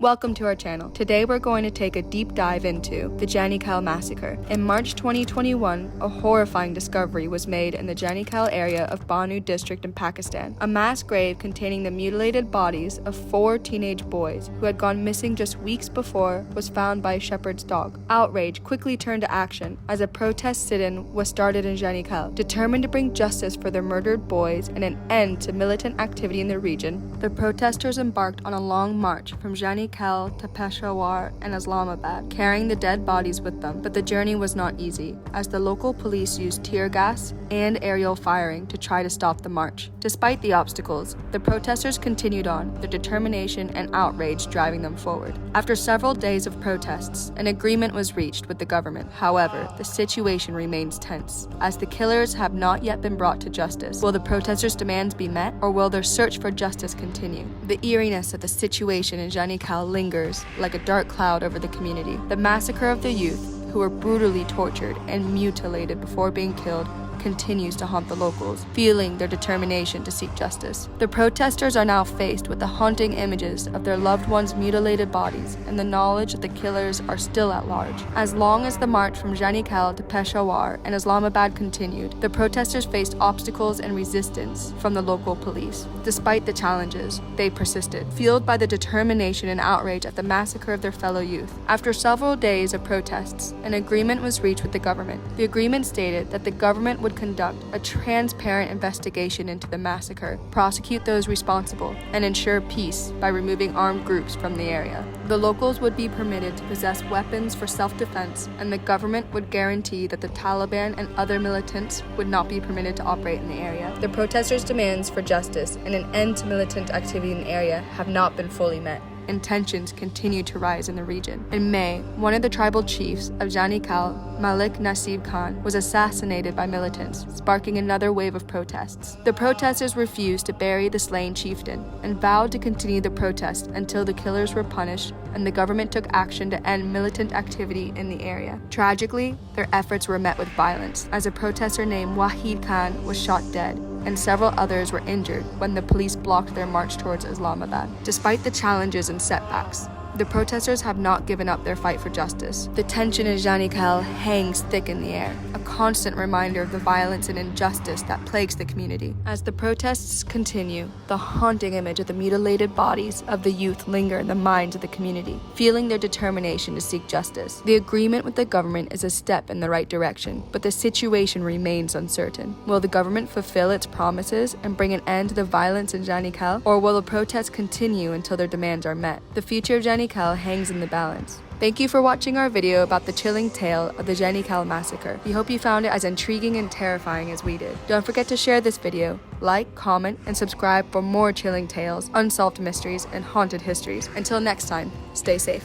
Welcome to our channel. Today we're going to take a deep dive into the Janikhel Massacre. In March 2021, a horrifying discovery was made in the Janikhel area of Bannu District in Pakistan. A mass grave containing the mutilated bodies of 4 teenage boys who had gone missing just weeks before was found by a shepherd's dog. Outrage quickly turned to action as a protest sit-in was started in Janikhel. Determined to bring justice for their murdered boys and an end to militant activity in the region, the protesters embarked on a long march from Janikhel to Peshawar and Islamabad, carrying the dead bodies with them. But the journey was not easy, as the local police used tear gas and aerial firing to try to stop the march. Despite the obstacles, the protesters continued on, their determination and outrage driving them forward. After several days of protests, an agreement was reached with the government. However, the situation remains tense, as the killers have not yet been brought to justice. Will the protesters' demands be met, or will their search for justice continue? The eeriness of the situation in Janikhel lingers like a dark cloud over the community. The massacre of the youth, who were brutally tortured and mutilated before being killed, continues to haunt the locals, fueling their determination to seek justice. The protesters are now faced with the haunting images of their loved ones' mutilated bodies and the knowledge that the killers are still at large. As long as the march from Janikhel to Peshawar and Islamabad continued, the protesters faced obstacles and resistance from the local police. Despite the challenges, they persisted, fueled by the determination and outrage at the massacre of their fellow youth. After several days of protests, an agreement was reached with the government. The agreement stated that the government would conduct a transparent investigation into the massacre, prosecute those responsible, and ensure peace by removing armed groups from the area. The locals would be permitted to possess weapons for self-defense, and the government would guarantee that the Taliban and other militants would not be permitted to operate in the area. The protesters' demands for justice and an end to militant activity in the area have not been fully met, and tensions continue to rise in the region. In May, one of the tribal chiefs of Janikhel, Malik Nasib Khan, was assassinated by militants, sparking another wave of protests. The protesters refused to bury the slain chieftain and vowed to continue the protest until the killers were punished and the government took action to end militant activity in the area. Tragically, their efforts were met with violence, as a protester named Wahid Khan was shot dead, and several others were injured when the police blocked their march towards Islamabad. Despite the challenges and setbacks, the protesters have not given up their fight for justice. The tension in Janikhel hangs thick in the air, a constant reminder of the violence and injustice that plagues the community. As the protests continue, the haunting image of the mutilated bodies of the youth linger in the minds of the community, fueling their determination to seek justice. The agreement with the government is a step in the right direction, but the situation remains uncertain. Will the government fulfill its promises and bring an end to the violence in Janikhel, or will the protests continue until their demands are met? The future of Janikhel hangs in the balance. Thank you for watching our video about the chilling tale of the Janikhel Massacre. We hope you found it as intriguing and terrifying as we did. Don't forget to share this video, like, comment, and subscribe for more chilling tales, unsolved mysteries, and haunted histories. Until next time, stay safe.